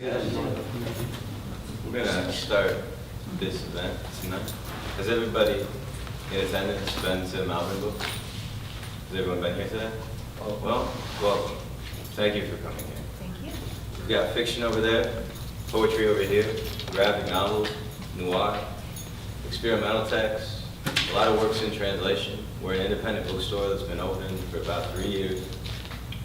We're gonna start this event tonight. Has everybody in attendance been to Malvern before? Has everyone been here today? Oh, well, welcome. Thank you for coming here. Thank you. We've got fiction over there, poetry over here, graphic novels, noir, experimental text, a lot of works in translation. We're an independent bookstore that's been open for about 3 years.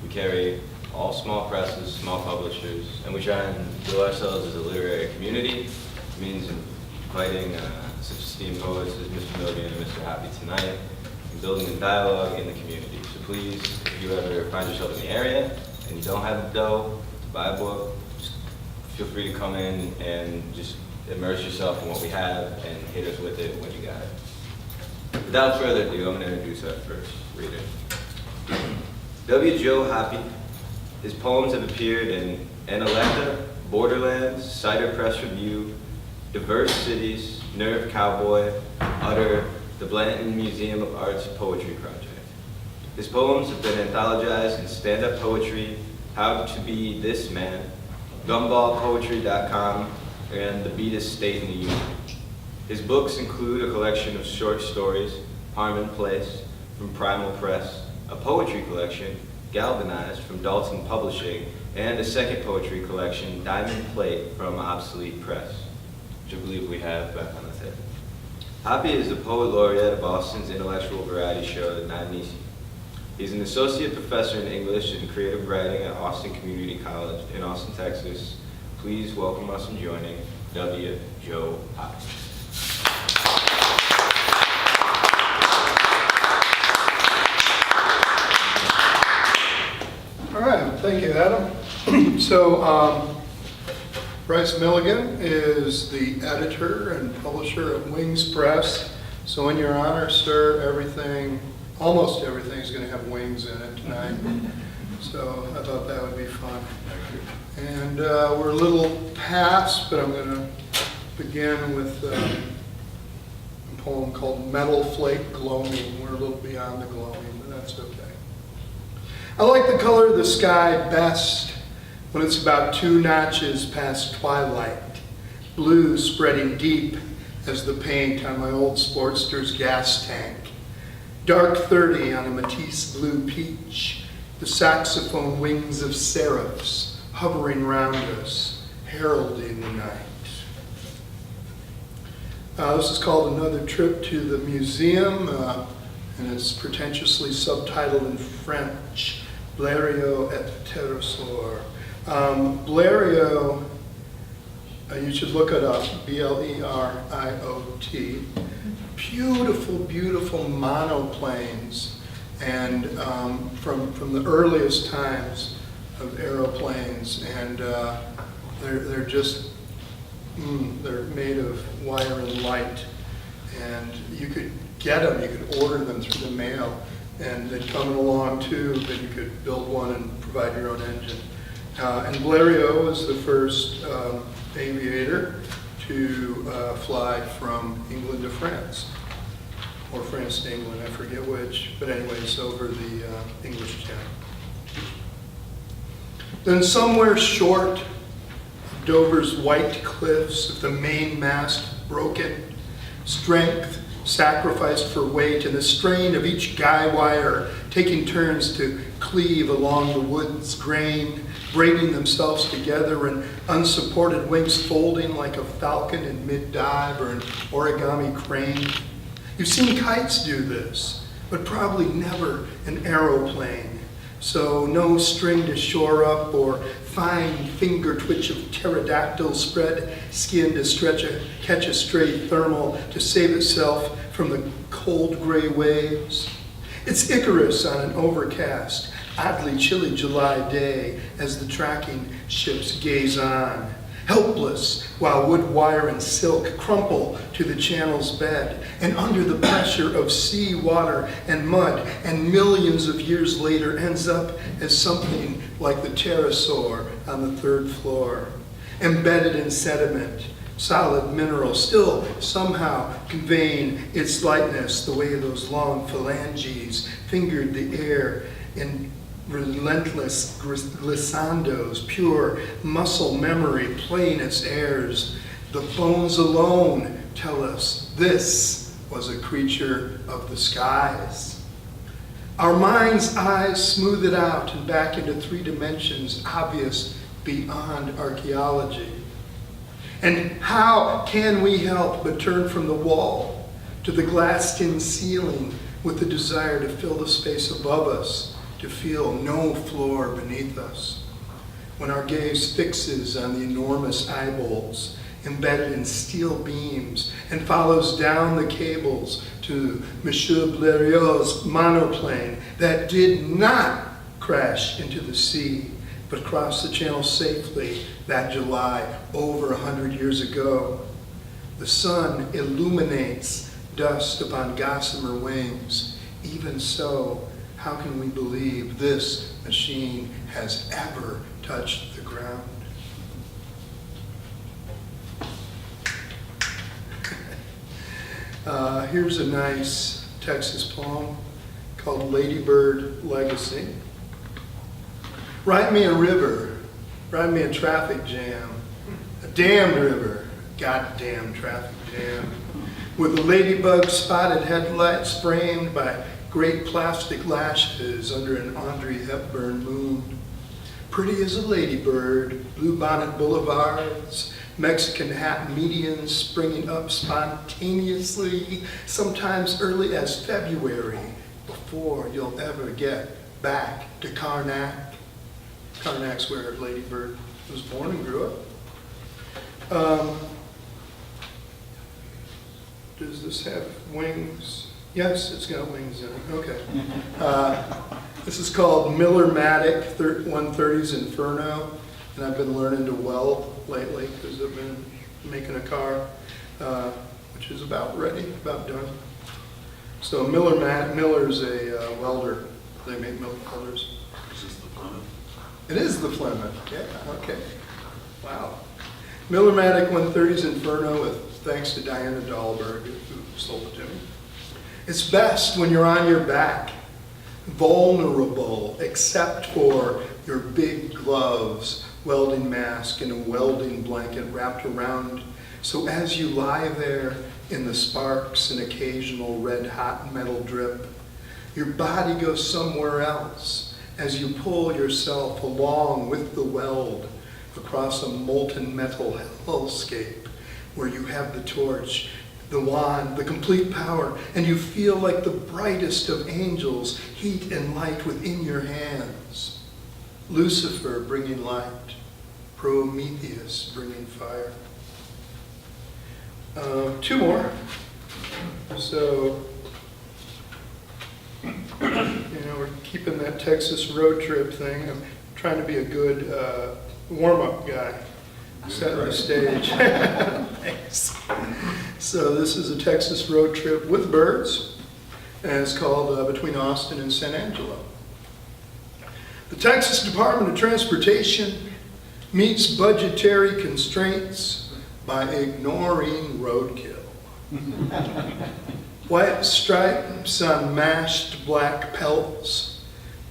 We carry all small presses, small publishers, and we try and bill ourselves as a literary community. It means inviting such esteemed poets as Mr. Milligan and Mr. Hoppe tonight, and building a dialogue in the community. So please, if you ever find yourself in the area and you don't have the dough to buy a book, just feel free to come in and just immerse yourself in what we have and hit us with it when you got it. Without further ado, I'm going to introduce our first reader. W. Joe Hoppe. His poems have appeared in Analecta, Borderlands, Cider Press Review, Diverse Cities, Nerve Cowboy, Utter, the Blanton Museum of Art's Poetry Project. His poems have been anthologized in Stand-Up Poetry, How to Be This Man, Gumballpoetry.com, and The Beatest State in the Union. His books include a collection of short stories, Harmon Place, from Primal Press, a poetry collection, Galvanized, from Dalton Publishing, and a second poetry collection, Diamond Plate, from Obsolete Press, which I believe we have back on the table. Hoppe is the Poet Laureate of Austin's Intellectual Variety Show at Nine-Nisi. He's an associate professor in English and creative writing at Austin Community College in Austin, Texas. Please welcome us in joining W. Joe Hoppe. All right, thank you, Adam. Bryce Milligan is the editor and publisher of Wings Press. So in your honor, sir, almost everything is going to have wings in it tonight. So I thought that would be fun. And we're a little past, but I'm going to begin with a poem called Metal Flake Gloaming. We're a little beyond the gloaming, but that's okay. I like the color of the sky best when it's about 2 notches past twilight, blue spreading deep as the paint on my old Sportster's gas tank, dark 30 on a Matisse blue peach, the saxophone wings of seraphs hovering round us, heralding the night. This is called Another Trip to the Museum, and it's pretentiously subtitled in French, Blériot et Pterosaur. Blériot, you should look it up, B-L-E-R-I-O-T. Beautiful, beautiful monoplanes, and from the earliest times of aeroplanes, and they're just, they're made of wire and light, and you could get them, you could order them through the mail, and they'd come in a long tube, and you could build one and provide your own engine. And Blériot was the first aviator to fly from England to France, or France to England, I forget which, but anyway, it's over the English Channel. Then somewhere short of Dover's white cliffs, with the mainmast broken, strength sacrificed for weight, and the strain of each guy wire taking turns to cleave along the wood's grain, braiding themselves together, and unsupported wings folding like a falcon in mid-dive or an origami crane. You've seen kites do this, but probably never an aeroplane. So no string to shore up or fine finger twitch of pterodactyl spread skin to catch a stray thermal to save itself from the cold gray waves. It's Icarus on an overcast, oddly chilly July day as the tracking ships gaze on, helpless while wood wire and silk crumple to the channel's bed, and under the pressure of sea, water, and mud, and millions of years later ends up as something like the pterosaur on the 3rd floor, embedded in sediment, solid mineral, still somehow conveying its lightness the way those long phalanges fingered the air in relentless glissandos, pure muscle memory playing its airs. The bones alone tell us this was a creature of the skies. Our mind's eyes smooth it out and back into 3 dimensions obvious beyond archaeology. And how can we help but turn from the wall to the glass-skin ceiling with the desire to fill the space above us, to feel no floor beneath us? When our gaze fixes on the enormous eyeballs embedded in steel beams and follows down the cables to Monsieur Blériot's monoplane that did not crash into the sea, but crossed the channel safely that July over 100 years ago. The sun illuminates dust upon gossamer wings. Even so, how can we believe this machine has ever touched the ground? Here's a nice Texas poem called Ladybird Legacy. Write me a river, write me a traffic jam, a damned river, goddamn traffic jam, with the ladybug spotted headlights framed by great plastic lashes under an Audrey Hepburn moon. Pretty as a ladybird, bluebonnet boulevards, Mexican hat medians springing up spontaneously, sometimes early as February, before you'll ever get back to Karnak. Karnak's where Lady Bird was born and grew up. Does this have wings? Yes, it's got wings in it. Okay. This is called Miller-Matic 130's Inferno, and I've been learning to weld lately because I've been making a car, which is about ready, about done. So Miller's a welder. They make milk welders. This is the Plymouth. It is the Plymouth. Yeah, okay. Wow. Miller-Matic 130's Inferno, with thanks to Diana Dahlberg, who sold it to me. It's best when you're on your back, vulnerable, except for your big gloves, welding mask, and a welding blanket wrapped around. So as you lie there in the sparks and occasional red-hot metal drip, your body goes somewhere else as you pull yourself along with the weld across a molten metal hellscape where you have the torch, the wand, the complete power, and you feel like the brightest of angels, heat and light within your hands. Lucifer bringing light, Prometheus bringing fire. 2 more. So, we're keeping that Texas road trip thing. I'm trying to be a good warm-up guy. Set the stage. Thanks. So this is a Texas road trip with birds, and it's called Between Austin and San Angelo. The Texas Department of Transportation meets budgetary constraints by ignoring roadkill. White stripes on mashed black pelts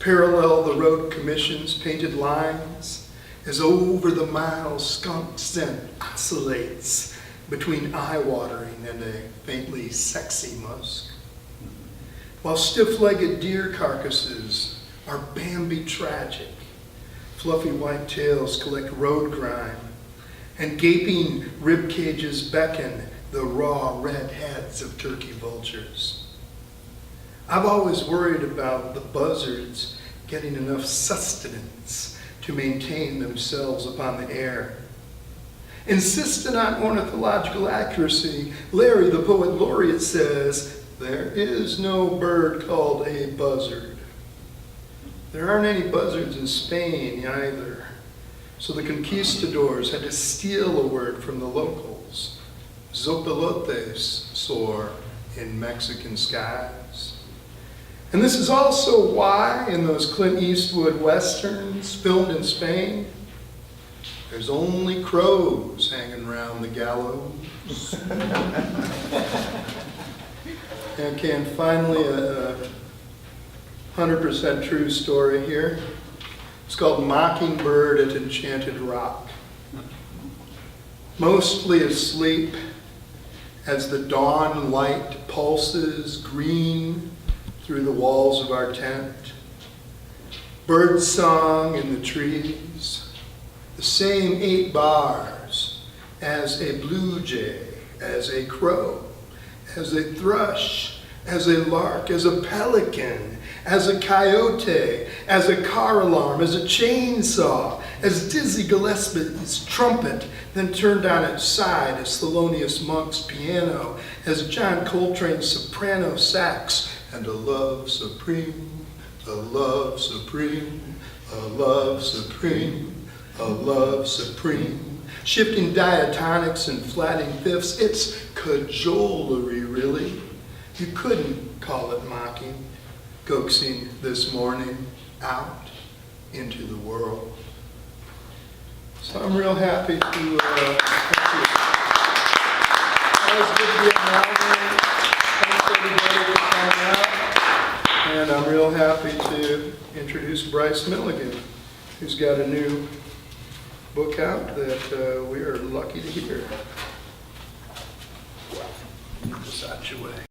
parallel the road commission's painted lines as over the miles skunk scent oscillates between eye-watering and a faintly sexy musk. While stiff-legged deer carcasses are Bambi tragic, fluffy white tails collect road grime, and gaping rib cages beckon the raw red heads of turkey vultures. I've always worried about the buzzards getting enough sustenance to maintain themselves upon the air. Insistent on ornithological accuracy, Larry, the poet laureate, says, there is no bird called a buzzard. There aren't any buzzards in Spain either. So the conquistadors had to steal a word from the locals. Zopilotes soar in Mexican skies. And this is also why in those Clint Eastwood westerns filmed in Spain, there's only crows hanging around the gallows. Okay, and finally 100% true story here. It's called Mockingbird at Enchanted Rock. Mostly asleep as the dawn light pulses green through the walls of our tent. Bird song in the trees, the same 8 bars as a blue jay, as a crow, as a thrush, as a lark, as a pelican, as a coyote, as a car alarm, as a chainsaw, as Dizzy Gillespie's trumpet, then turned on its side as Thelonious Monk's piano, as John Coltrane's soprano sax, and a love supreme, a love supreme, a love supreme, a love supreme. Shifting diatonics and flatting fifths, it's cajolery, really. You couldn't call it mocking, coaxing this morning out into the world. So I'm real happy to, thank you. Always good to be at Malvern. Thanks everybody for coming out. And I'm real happy to introduce Bryce Milligan, who's got a new book out that we are lucky to hear. Move this out your way.